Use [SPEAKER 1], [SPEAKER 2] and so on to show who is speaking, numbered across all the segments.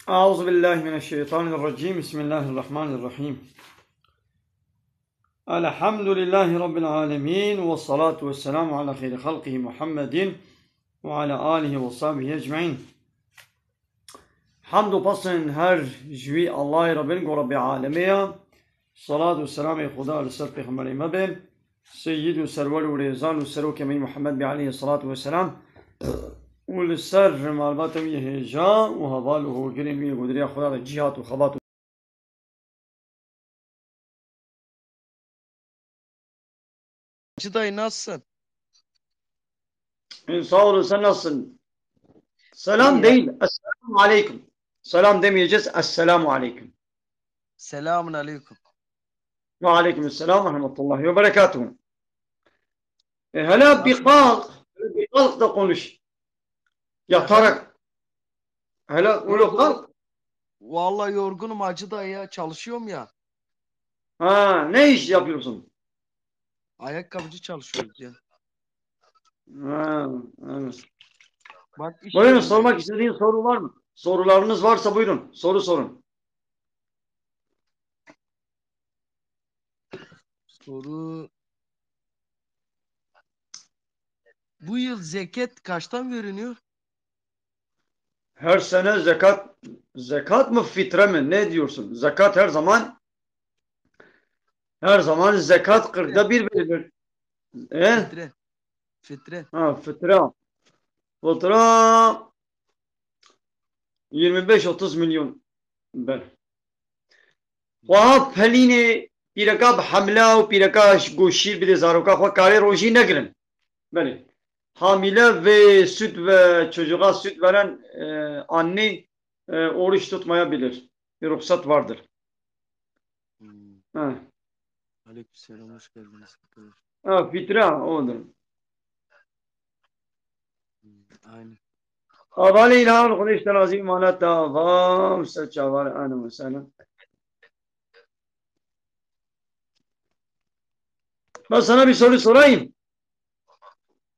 [SPEAKER 1] أعوذ بالله من الشيطان الرجيم بسم الله الرحمن الرحيم الحمد لله رب العالمين والصلاة والسلام على خير خلقه محمد وعلى آله وصحبه أجمعين حمد وبسن هر جوي الله رب رب العالمين صلاة والسلام خدا لسر پیغمبر مبن سيد وسرور ورزان وسرو كمي محمد عليه الصلاة والسلام ولسر معلومات هجا وهواله وقرين وقدرية خدا جهات وخبات.
[SPEAKER 2] Hacı dayı nasılsın?
[SPEAKER 1] Sağ olun, sen nasılsın? Selam
[SPEAKER 2] İyi.
[SPEAKER 1] değil, esselamu aleyküm. Selam demeyeceğiz, esselamu aleyküm.
[SPEAKER 2] Selamun aleyküm.
[SPEAKER 1] Ve aleykümselam ve rahmetullahi ve berekatuhu. Hele
[SPEAKER 2] Nasıl?
[SPEAKER 1] bir kalk da konuş. Yatarak. Hele öyle kalk.
[SPEAKER 2] Vallahi yorgunum hacı dayı ya. Çalışıyorum ya.
[SPEAKER 1] Ha, ne iş yapıyorsun?
[SPEAKER 2] Ayakkabıcı çalışıyoruz ya.
[SPEAKER 1] Ha, evet.
[SPEAKER 2] Bak iş
[SPEAKER 1] Buyurun,
[SPEAKER 2] yerinde.
[SPEAKER 1] sormak istediğin soru var mı? Sorularınız varsa buyurun, soru sorun.
[SPEAKER 2] Soru. Bu yıl zekat kaçtan veriliyor?
[SPEAKER 1] Her sene zekat mı fitre mi? Ne diyorsun? Zekat her zaman zekat
[SPEAKER 2] Fitre.
[SPEAKER 1] 40'da bir verilir.
[SPEAKER 2] Fitre. Fitre.
[SPEAKER 1] Ha, fitre. Fitre 25-30 milyon بله وها پلینه پیرکا حمله و پیرکا گوشیر بده زاروکا خو کاری روژی نگرن بله hamile ve süt ve çocuğa süt veren anne oruç tutmayabilir. Bir ruhsat vardır. Ha.
[SPEAKER 2] Aleykümselam, hoş geldiniz.
[SPEAKER 1] Ha, fitre odur.
[SPEAKER 2] Aynen.
[SPEAKER 1] Avale ilahal Kudüs'ten azim imanat davam seçavar anı mesela. Ben sana bir soru sorayım.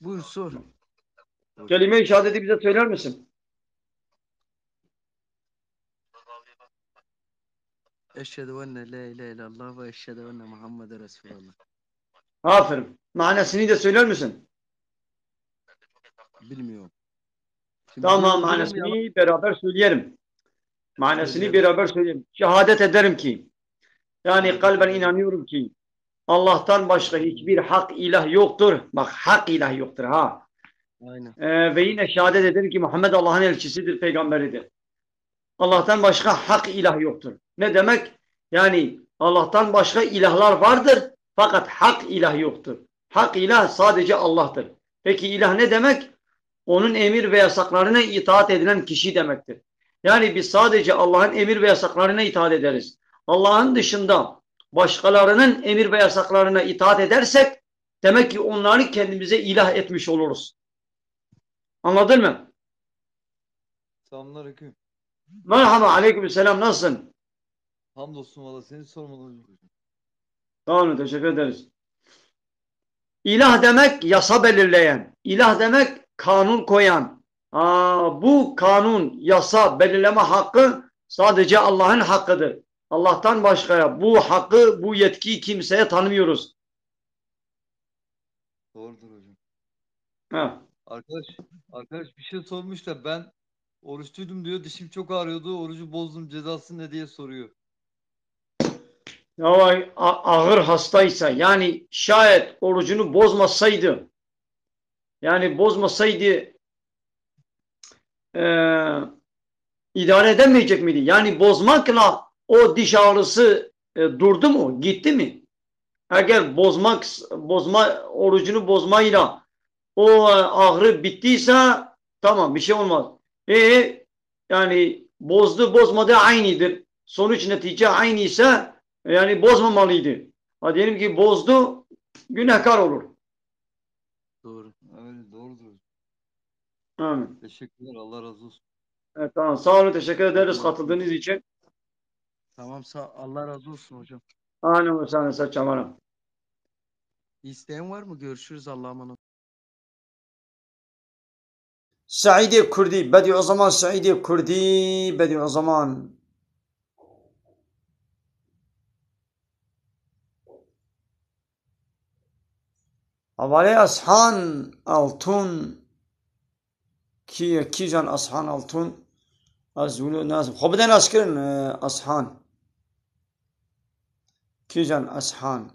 [SPEAKER 2] Buyur sor.
[SPEAKER 1] Kelime-i şehadeti bize söyler misin?
[SPEAKER 2] Eşhedü enne la ilahe illallah ve eşhedü enne Muhammeden Resulullah.
[SPEAKER 1] Aferin. Manasını da söyler misin?
[SPEAKER 2] Bilmiyorum. Şimdi
[SPEAKER 1] Tamam,
[SPEAKER 2] biliyorum yalan
[SPEAKER 1] manasını beraber söyleyelim. Manasını
[SPEAKER 2] söyleyelim.
[SPEAKER 1] beraber söyleyelim. Şehadet ederim ki, yani
[SPEAKER 2] Şehadet
[SPEAKER 1] kalben
[SPEAKER 2] ederim.
[SPEAKER 1] inanıyorum ki Allah'tan başka hiçbir hak ilah yoktur. Bak, hak ilah yoktur ha.
[SPEAKER 2] Aynen.
[SPEAKER 1] Ve yine şehadet ederim ki Muhammed Allah'ın elçisidir, peygamberidir. Allah'tan başka hak ilah yoktur. Ne demek? Yani Allah'tan başka ilahlar vardır fakat hak ilah yoktur. Hak ilah sadece Allah'tır. Peki ilah ne demek? Onun emir ve yasaklarına itaat edilen kişi demektir. Yani biz sadece Allah'ın emir ve yasaklarına itaat ederiz. Allah'ın dışında başkalarının emir ve yasaklarına itaat edersek demek ki onları kendimize ilah etmiş oluruz. Anladın mı?
[SPEAKER 3] Selamünaleyküm.
[SPEAKER 1] Merhaba, aleykümselam, nasılsın?
[SPEAKER 3] Hamdolsun valla seni sormadan.
[SPEAKER 1] Tamam, teşekkür ederiz. İlah demek yasa belirleyen, ilah demek kanun koyan. Bu kanun, yasa belirleme hakkı sadece Allah'ın hakkıdır. Allah'tan başkaya bu hakkı, bu yetkiyi kimseye tanımıyoruz.
[SPEAKER 3] Doğrudur hocam.
[SPEAKER 1] Ha.
[SPEAKER 3] Arkadaş bir şey sormuş da ben oruçluydum diyor. Dişim çok ağrıyordu. Orucu bozdum. Cezası ne diye soruyor.
[SPEAKER 1] Ya ağır hastaysa, yani şayet orucunu bozmasaydı, idare edemeyecek miydi? Yani bozmakla o diş ağrısı durdu mu? Gitti mi? Eğer orucunu bozmayla o ağrı bittiyse tamam, bir şey olmaz. Yani bozdu bozmadı aynıdır. Sonuç netice aynı ise yani bozmamalıydı. Ha, diyelim ki bozdu, günahkar olur.
[SPEAKER 3] Doğru. Öyle doğrudur.
[SPEAKER 1] Amin.
[SPEAKER 3] Teşekkürler. Allah razı olsun.
[SPEAKER 1] Evet, tamam, sağ olun, teşekkür ederiz katıldığınız için.
[SPEAKER 2] Tamam Allah razı olsun hocam.
[SPEAKER 1] Aynen, sen seçeceğim.
[SPEAKER 2] İsteyen var mı? Görüşürüz, Allah'a emanet.
[SPEAKER 1] سعيد كردي بديع زمان سعيد كردي بديع زمان حوالی اصحان التون کی جان اصحان التون از ولو ناس خب بدن اشکرن اصحان کی جان اصحان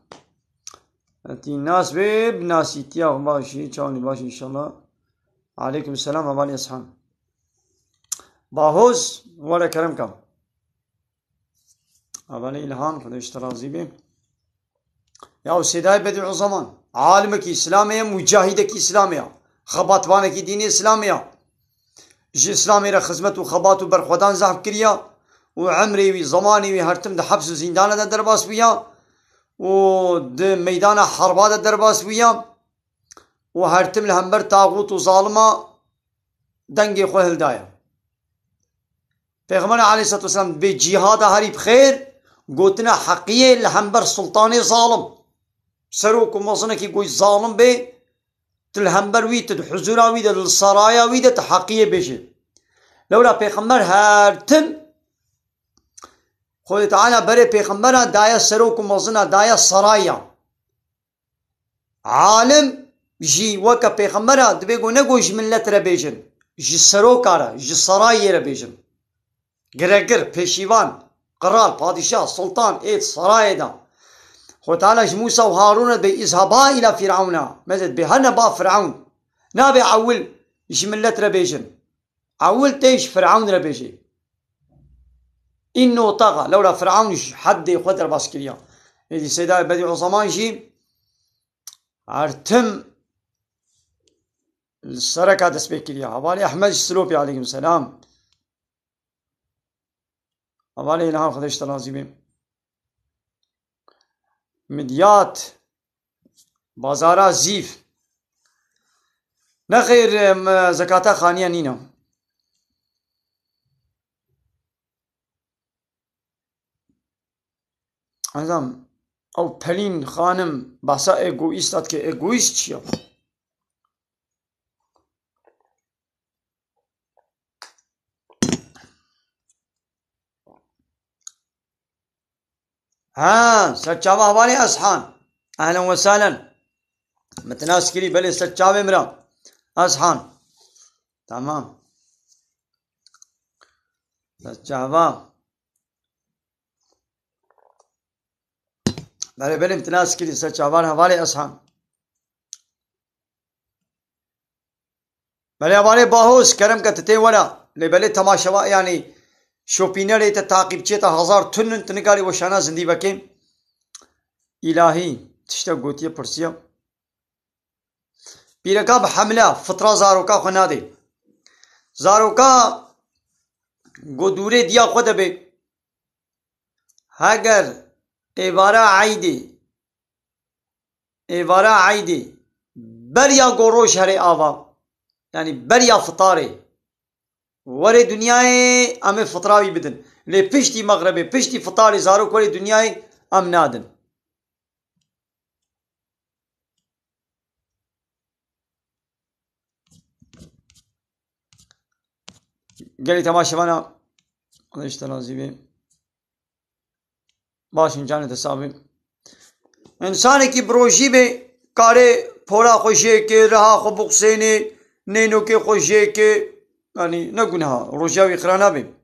[SPEAKER 1] تی ناس به ناسی تیا باشی چانی باشی ان شاء الله عليكم السلام حوالی اصحان باهوز ولا کرم کم حوالی الهان خدایش ترازی به یا سیدای بدیع زمان عالمك إسلامية مجاهدك إسلامية خباتوانك دين إسلامية جي إسلامي را خدمت و خبات و برخودان زحف كريا وعمري وي زماني وي هرتم ده حبس و زندان ده درباس ويا و ده ميدان حربا ده درباس ويا و هرتم لهمبر طاغوت و ظالما دنگي خوه هلدايا پیغمبر عليه الصلاة والسلام بي جهاد هاري بخير قوتنا حقية لهمبر سلطاني ظالم سروك ومصنكي قوي ظالم بي تلهمبر ويد تحزورا ويد السرايا ويد تحقية بيجي لولا پیغمبر هرتم خود تعالى بري پیغمبرا دايا سروك ومصنا دايا سرايا عالم جي وكا پیغمبرا دبيقو نقو جملت را بيجن جي سروكا را جي سرايا را بيجن گرگر پیشیوان قرار پادشاه سلطان ايد سرايا دا خود تعالى موسى وهارون بإذهبا إلى فرعون مزد بهنبا فرعون نابي عول جملت ربيجن عول تيش فرعون ربيجي إنه طغى لولا فرعون حد يقدر باسكريا يدي سيدا بديع زمان جي عرتم السركة دسبيكريا حوالي أحمد السلوبي عليكم السلام حوالي إلهام خدشت العظيمين مديات بازارا زيف نخير زكاة خانية نينا عزم او پلين خانم بحثا ايگويستات که ايگويست چيا ها سرچاوه حوالي اصحان اهلا وسهلا متناس كري بلي سرچاوه مرا اصحان تمام سرچاوه بلي متناس كري سرچاوه حوالي اصحان بلي حوالي باهوس کرم کتتے وڑا بلي تماشوا يعني شوپینر ایت تعقیب چیتا هزار تنن تنگاری وشانا زندی بکیم الهی تشتا گوتیه پرسیا پیرکا بحمله فطرة زاروکا خناده زاروکا گودوره دیا خود به هگر ایوارا عیدی بریا گوروش هره آوا يعني بريا فطاري وري دنياي ام فطراوي بدن لي بشتي مغربي بشتي فطاري زاروك وري دنياي ام نادن قالي تماشى وانا الله يشتغل زيبي باشن جانت حسابي انسان کی بروجی به کارے پھوڑا خوشے کے رہا خو بقسینے نینو کے خوشے کے يعني نقولها رجاوي قرانا بي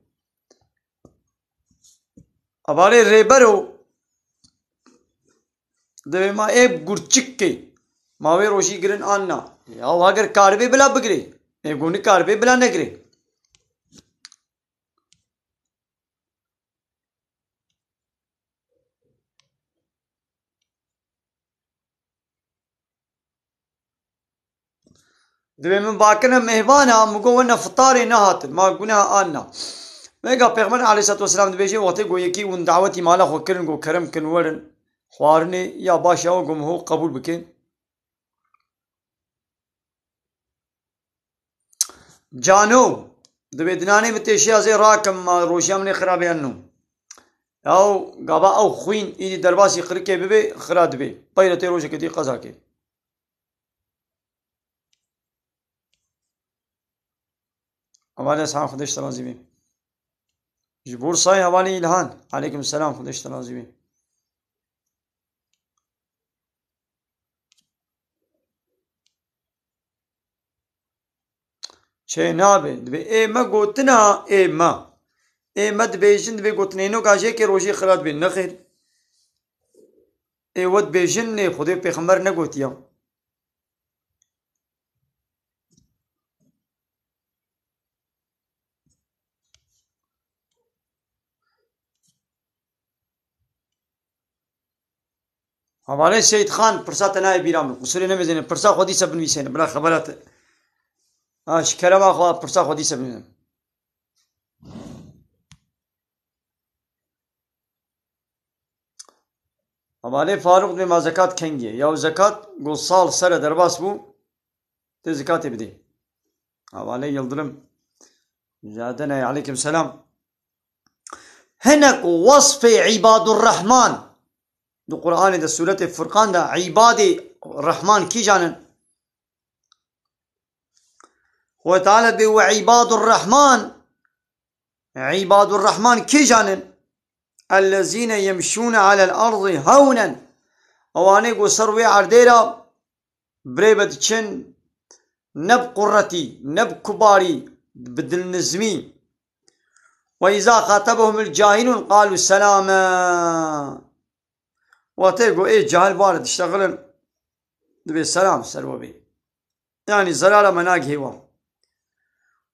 [SPEAKER 1] أبالي ريبرو دبي ما إيه قرچك ما وي روشي قرن آنا يا واگر كاربي بلا بقري إيه قوني كاربي بلا نقري دبي من باكنا مهبانا مقونا فطاري نهات ما قونها آنا ميقا پیغمبر عليه الصلاة والسلام دبيجي وقتی گو يكي ون دعوتي مالا خو کرن گو کرم کن ورن خوارني يا باشا وقم هو قبول بكين جانو دبي دناني متشيا زي راكم ما روشيا من خرابي انو او غابا او خوين ايدي درباسي خركي ببي خراد بي بيرتي روشي كدي قزاكي حواله سلام خودش ترازی بی جبور صای حواله الهان علیکم السلام خودش ترازی بی چه نابه دبی ای ما گوتنا ای ما دبیجن دبی گوتنینو کاجه که روزی خراد بی نخیر ای ود بیجن نه خودی پیغمبر نگوتیا حواله سید خان پرسات نای بیرام قصوری نمیزنه پرسا خودی سب نویسینه بلا خبرات کلام اخوا پرسا خودی سب نویسینه حواله فاروق دبی ما زکات کنگیه یا زکات گل سال سر درباس بو ته زکات بدی حواله یلدرم زادنا عليكم السلام هناك وصف عباد الرحمن دو قرآن دا سورة فرقان دا عباد الرحمن كي جانن هو تعالى بي عباد الرحمن كي جانن الذين يمشون على الأرض هونا اواني قو سروي عرديرا بريبت چن نب قرتي نب كباري بدل نزمي وإذا خاطبهم الجاهلون قالوا سلاما واتيقوا ايه جاهل بارد اشتغلن دبي السلام سروا بي يعني زلالة مناق هوا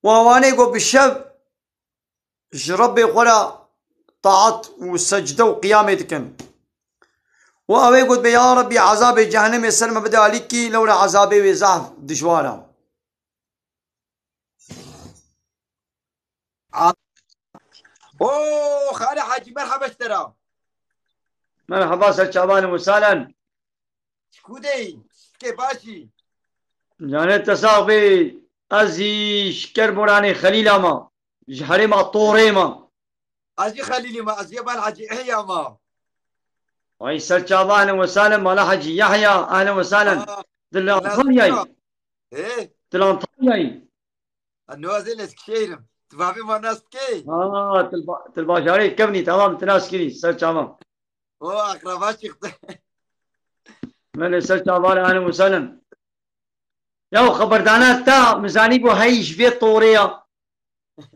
[SPEAKER 1] ووانيقوا بالشب ربي قولا طاعت وسجدة وقيامتكن وأويقوا بي يا ربي عذاب جهنم يسلم بدأ عليكي لولا عذابي وزاف دشوارا
[SPEAKER 4] اوه خالي حاجي مرحبا اشترى
[SPEAKER 1] مرحبا سر شعبان وسهلا
[SPEAKER 4] شكودي كيف باشي
[SPEAKER 1] يعني اتساق بي ازي شكر مراني خليل ما جحري ما طوري ما
[SPEAKER 4] اجي خليلي ما اجي بال حاجي احيا ما
[SPEAKER 1] وي سر شعبان وسهلا مالا حجي يحيى اهلا وسهلا دلان طياي
[SPEAKER 4] ايه
[SPEAKER 1] دلان طياي
[SPEAKER 4] النوازل اسكشيرم تفهمي ما الناس كي
[SPEAKER 1] تلباشاري كبني تمام تناسكري سر شعبان
[SPEAKER 4] اوه اقرباشي
[SPEAKER 1] من سر شعبان اهلا وسهلا يا خبردانا تا مزاني بو هايش في طوريا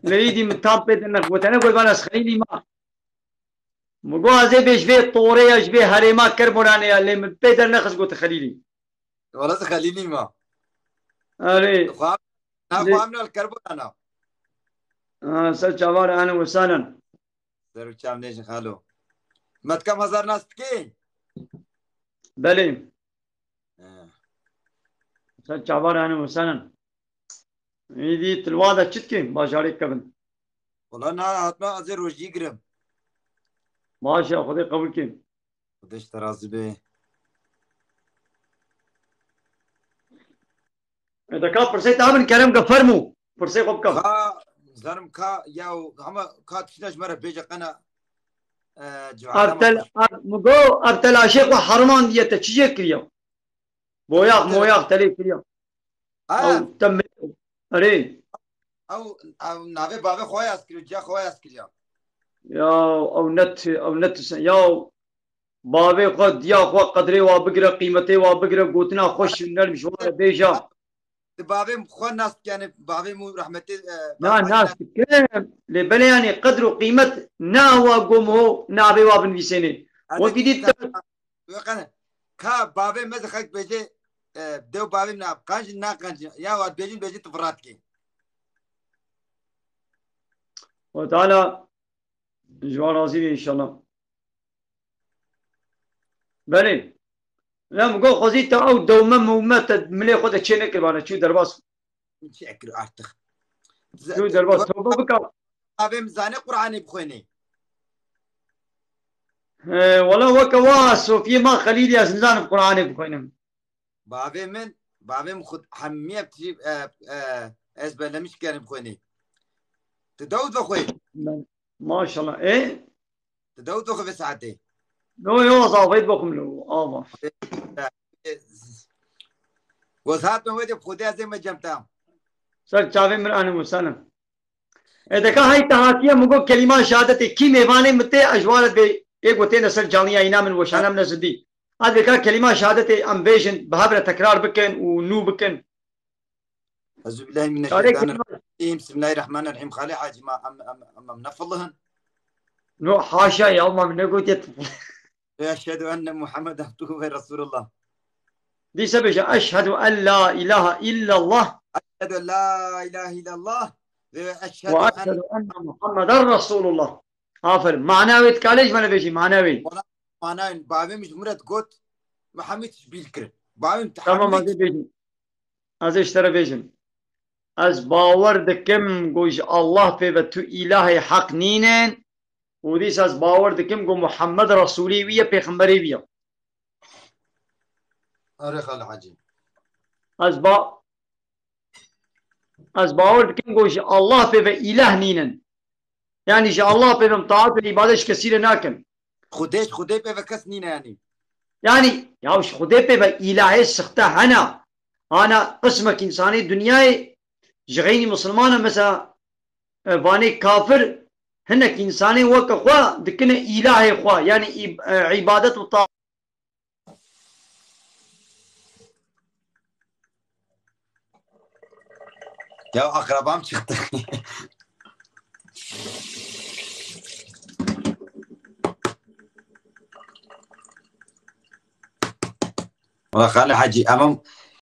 [SPEAKER 1] نريدي متابد انك وتنا قول بانس خليلي ما مقو ازي بيش في طوريا اش في هريما كربونانيا اللي من بيدر نخس قلت خليلي
[SPEAKER 4] ولا خليني ما
[SPEAKER 1] اري
[SPEAKER 4] فهمنا الكربون انا
[SPEAKER 1] سر شعبان اهلا وسهلا
[SPEAKER 4] زرو شام ليش خالو ما كم هزار ناس كي
[SPEAKER 1] بلي سر شعبان اهلا وسهلا يدي تلواده تشتكين باشاري كبن
[SPEAKER 4] والله انا هاتنا ازي روجي قرم
[SPEAKER 1] ماشي خذي قبل كين
[SPEAKER 4] ودش ترازي به
[SPEAKER 1] اذا كان فرسيت عامل كلام قفرمو فرسي قبكم
[SPEAKER 4] زرم كا ياو هم كا تشناش مرة بيجا قنا
[SPEAKER 1] ارتل مقو ارتل عشيق وحرمان ديتا تشجي كريو موياق تلي كريو او تم اري
[SPEAKER 4] او نافي بابي خويا اسكريو جا خويا اسكريو
[SPEAKER 1] يا او نت يا بابي قد يا خو قدري وبقرا قيمتي وبقرا قوتنا خوش من المشوار بيجا
[SPEAKER 4] بابي خو الناس يعني بابي مو رحمتي
[SPEAKER 1] نا ناس كم لبني يعني قدر وقيمة نا وقومه نابي وابن بيسيني وكدي
[SPEAKER 4] وقنا كا بابي ماذا خلق بيجي دو بابي ناب كانش نا كانش يا واد بيجي تفرات كي
[SPEAKER 1] وتعالى جوار عظيم ان شاء الله بلي لا مقول خزيت او دوما مومات ملي خذ تشينك بانا شو درباس
[SPEAKER 4] شكل ارتخ
[SPEAKER 1] شو درباس توبه بك
[SPEAKER 4] بابي مزاني قراني بخويني
[SPEAKER 1] والله وكواس وفي ما خليل يا زنزان القرآن بخوينم
[SPEAKER 4] بابي مخد حمية بتجيب اسبل مش كان بخويني تدود بخوي
[SPEAKER 1] ما شاء الله ايه
[SPEAKER 4] تدود بخوي في ساعتين
[SPEAKER 1] نو يو صافيت بكم لو اه
[SPEAKER 4] وساعات ما ودي بخدها زي ما جمتام
[SPEAKER 1] سر شافي من انا وسلم إذا كان هاي تهاتية مقول كلمة شهادة كي ميواني متى أجوالت بي إيه قلتين نسل جانية إنا من وشانا من الزدي هذا كان كلمة شهادة أم بيجن بهابرة تكرار بكن ونو بكن
[SPEAKER 4] أعوذ بالله من
[SPEAKER 1] هذه
[SPEAKER 4] الشيطان
[SPEAKER 1] كلمة
[SPEAKER 4] الرجيم بسم الله الرحمن الرحيم خالي حاجي ما أم منفضلهن
[SPEAKER 1] نو حاشا يا الله من نقول
[SPEAKER 4] أشهد أن محمد عبده ورسول الله
[SPEAKER 1] دي سبجة أشهد أن لا إله إلا الله
[SPEAKER 4] أشهد أن لا إله إلا الله أشهد
[SPEAKER 1] وأشهد
[SPEAKER 4] أن
[SPEAKER 1] أن محمد رسول الله آفر معناوي تكاليش ما نبيشي معناوي
[SPEAKER 4] معناه بابي مش مرد قوت محمد بيلكر بابي
[SPEAKER 1] تمام
[SPEAKER 4] متحمد
[SPEAKER 1] هذا بيجن هذا اشترى بيجن از باور دكم گوش الله في بتو إله حق نينن وديس از باور دكم گو محمد رسولي ويا پیغمبري ويا
[SPEAKER 4] أري خالي حاجي
[SPEAKER 1] از باور دكم گوش الله في إله نينن يعني شاء الله في طاعت العبادة كثير ناكن
[SPEAKER 4] خديش خدي بفكس نينا يعني
[SPEAKER 1] يعني ياوش خدي في إله سخته أنا قسمك إنساني دنياي جغيني مسلمان مثلا واني كافر هنك إنساني وك خوا دكنا إله خوا يعني عبادة وطاعة
[SPEAKER 4] يا أقربام çıktı والله خالي حاجي أمام